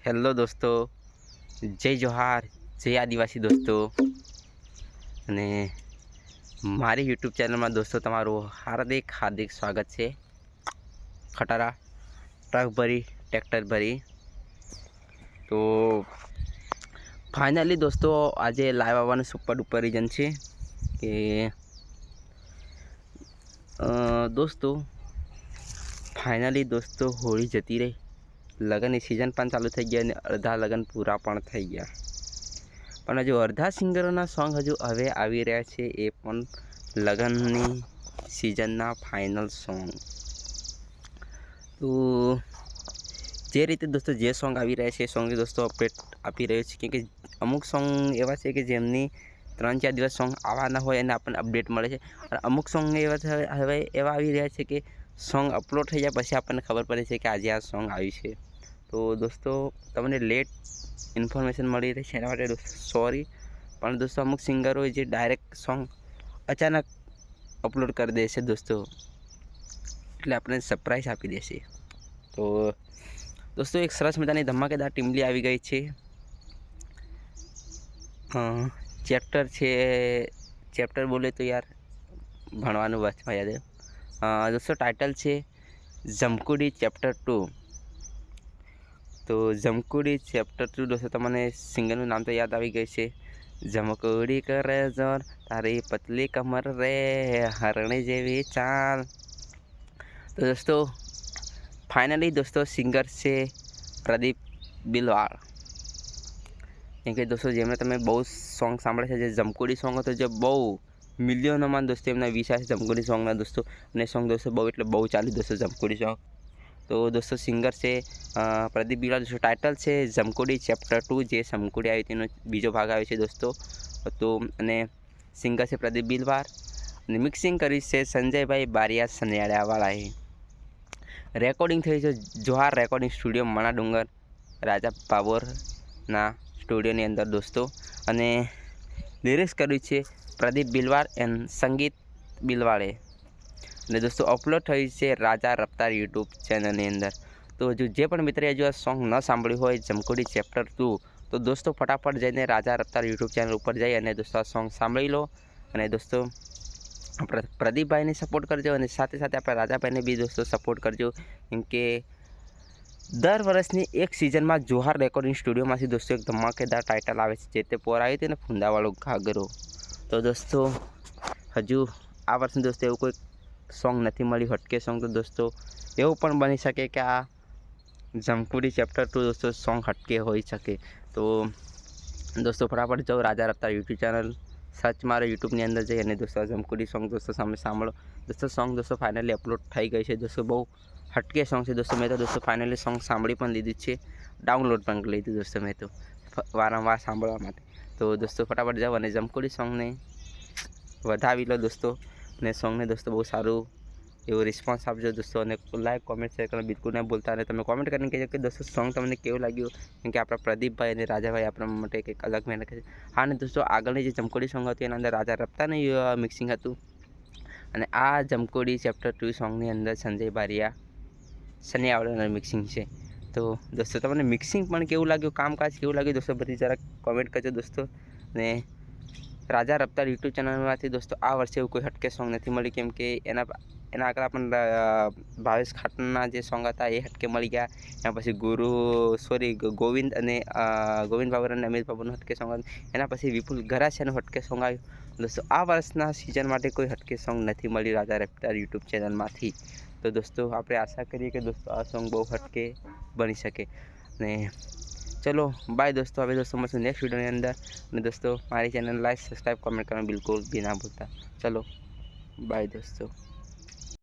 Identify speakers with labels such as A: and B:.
A: Hello દોસ્તો, જય જોહાર, જય આદિવાસી દોસ્તો. અને મારી યુટ્યુબ ચેનલમાં દોસ્તો તમારું હાર્દિક સ્વાગત છે. ખટારા ટ્રક ભરી ટ્રેક્ટર ભરી તો ફાઇનલી દોસ્તો આજે લાઈવ આવવાનું સુપર ડુપર રીઝન છે કે દોસ્તો ફાઇનલી દોસ્તો હોળી જતી રહી, લગ્નની સિઝન પણ ચાલુ થઈ ગયા અને અડધા લગ્ન પૂરા પણ થઈ ગયા, પણ હજુ અડધા સિંગરોના સોંગ હજુ હવે આવી રહ્યા છે, એ પણ લગ્નની સિઝનના ફાઇનલ સોંગ. તો જે રીતે દોસ્તો જે સોંગ આવી રહ્યા છે એ સોંગની દોસ્તો અપડેટ આપી રહ્યો છે, કેમ કે અમુક સોંગ એવા છે કે જેમની 3-4 દિવસ સોંગ આવવાના હોય અને આપણને અપડેટ મળે છે, અને અમુક સોંગ હવે એવા આવી રહ્યા છે કે સોંગ અપલોડ થઈ જાય પછી આપણને ખબર પડે છે કે આજે આ સોંગ આવ્યું છે. તો દોસ્તો તમને લેટ ઇન્ફોર્મેશન મળી રહી છે એના માટે દોસ્તો સોરી, પણ દોસ્તો અમુક સિંગરો જે ડાયરેક્ટ સોંગ અચાનક અપલોડ કરી દે છે દોસ્તો, એટલે આપણે સરપ્રાઈઝ આપી દેશે. તો દોસ્તો એક સરસ મજાની ધમાકેદાર ટીમલી આવી ગઈ છે. ચેપ્ટર છે, ચેપ્ટર બોલે તો યાર ભણવાનું વાંચવા યાદ દોસ્તો ટાઇટલ છે જમકુડી ચેપ્ટર 2. તો જમકુડી ચેપ્ટર 2 દોસ્તો તમને સિંગરનું નામ તો યાદ આવી ગઈ છે, જમકુડી કરે જોર તારી પતલી કમર રે હરણી જેવી ચાલ. તો દોસ્તો ફાઇનલી દોસ્તો સિંગર છે પ્રદીપ બિલવાળ, કેમ કે દોસ્તો જેમને તમે બહુ સોંગ સાંભળે છે, જે જમકુડી સોંગ હતો જે બહુ મિલિયનોમાં દોસ્તો એમના વિચાર છે જમકુડી સોંગના દોસ્તો, અને સોંગ દોસ્તો બહુ એટલે બહુ ચાલ્યું દોસ્તો જમકુડી સોંગ. તો દોસ્તો સિંગર છે પ્રદીપ બિલવાળ. દોસ્તો ટાઇટલ છે જમકુડી ચેપ્ટર 2, જે જમકુડી આવી તેનો બીજો ભાગ આવ્યો છે દોસ્તો. તો અને સિંગર છે પ્રદીપ બિલવાળ અને મિક્સિંગ કરી છે સંજયભાઈ બારિયા સનિયાળાવાળાએ. રેકોર્ડિંગ થઈ છે જોહાર રેકોર્ડિંગ સ્ટુડિયો મણા ડુંગર રાજા ભાભોરના સ્ટુડિયોની અંદર દોસ્તો, અને લિરિક્સ કર્યું છે પ્રદીપ બિલવાળ એન્ડ સંગીત બિલવાળે, અને દોસ્તો અપલોડ થઈ છે રાજા રફતાર યુટ્યુબ ચેનલની અંદર. તો હજુ જે પણ મિત્રએ હજુ આ સોંગ ન સાંભળ્યું હોય જમકુડી ચેપ્ટર 2, તો દોસ્તો ફટાફટ જઈને રાજા રફતાર યુટ્યુબ ચેનલ ઉપર જઈ અને દોસ્તો આ સોંગ સાંભળી લો. અને દોસ્તો આપણે પ્રદીપભાઈને સપોર્ટ કરજો અને સાથે સાથે આપણે રાજાભાઈને બી દોસ્તો સપોર્ટ કરજો, કેમ કે દર વર્ષની એક સિઝનમાં જોહાર રેકોર્ડિંગ સ્ટુડિયોમાંથી દોસ્તો એક ધમાકેદાર ટાઇટલ આવે છે, જે તે પોર આવી હતી ને ફૂંદાવાળો ઘાઘરો. તો દોસ્તો હજુ આ વર્ષનું દોસ્તો એવું કોઈ સોંગ નથી મળ્યું હટકે સોંગ, તો દોસ્તો એવું પણ બની શકે કે આ જમકુડી ચેપ્ટર 2 દોસ્તો સોંગ હટકે હોઈ શકે. તો દોસ્તો ફટાફટ જાઓ રાજા રફતાર યુટ્યુબ ચેનલ સર્ચ મારો યુટ્યુબની અંદર જઈ અને દોસ્તો જમકુડી સોંગ દોસ્તો સામે સાંભળો. દોસ્તો સોંગ દોસ્તો ફાઇનલી અપલોડ થઈ ગઈ છે દોસ્તો, બહુ હટકે સોંગ છે દોસ્તો. મેં તો દોસ્તો ફાઇનલી સોંગ સાંભળી પણ લીધું છે, ડાઉનલોડ પણ કરી લીધું દોસ્તો મેં તો વારંવાર સાંભળવા માટે. તો દોસ્તો ફટાફટ જાઓ અને જમકુડી સોંગને વધાવી લો દોસ્તો, અને સોંગને દોસ્તો બહુ સારું એવો રિસ્પોન્સ આપજો દોસ્તો, અને લાઈક કોમેન્ટ શેર કરવાનું બિલકુલ ના ભૂલતા, અને તમે કોમેન્ટ કરીને કહેજો કે દોસ્તો સોંગ તમને કેવું લાગ્યું, કેમ કે આપણા પ્રદીપભાઈ અને રાજાભાઈ આપણા માટે કંઈક અલગ મહેનત કરે છે. હા, અને દોસ્તો આગળની જે જમકુડી સોંગ હતી એના અંદર રાજા રફતારનું મિક્સિંગ હતું, અને આ જમકુડી ચેપ્ટર 2 સોંગની અંદર સંજય બારિયા સનિયાવાળાનું મિક્સિંગ છે. તો દોસ્તો તમને મિક્સિંગ પણ કેવું લાગ્યું, કામકાજ કેવું લાગ્યું દોસ્તો બધી જરાક કોમેન્ટ કરજો દોસ્તો. ને રાજા રફતાર યુટ્યુબ ચેનલમાંથી દોસ્તો આ વર્ષે એવું કોઈ હટકે સોંગ નથી મળ્યું, કેમ કે એના આગળ પણ ભાવેશ ખાટના જે સોંગ હતા એ હટકે મળી ગયા. એના પછી ગોવિંદ અને ગોવિંદ બાબર અને અમિત બાબુનું હટકે સોંગ આવ્યું. એના પછી વિપુલ ગરાસિયાનું હટકે સોંગ આવ્યું. દોસ્તો આ વર્ષના સિઝન માટે કોઈ હટકે સોંગ નથી મળ્યું રાજા રફતાર યુટ્યુબ ચેનલમાંથી. તો દોસ્તો આપણે આશા કરીએ કે દોસ્તો આ સોંગ બહુ હટકે બની શકે. ને ચલો બાય દોસ્તો, હવે દોસ્તો મળશું નેક્સ્ટ વિડીયોની અંદર. અને દોસ્તો મારી ચેનલ લાઈક સબસ્ક્રાઈબ કોમેન્ટ કરવાનું બિલકુલ બી ના ભૂલતા. ચલો બાય દોસ્તો.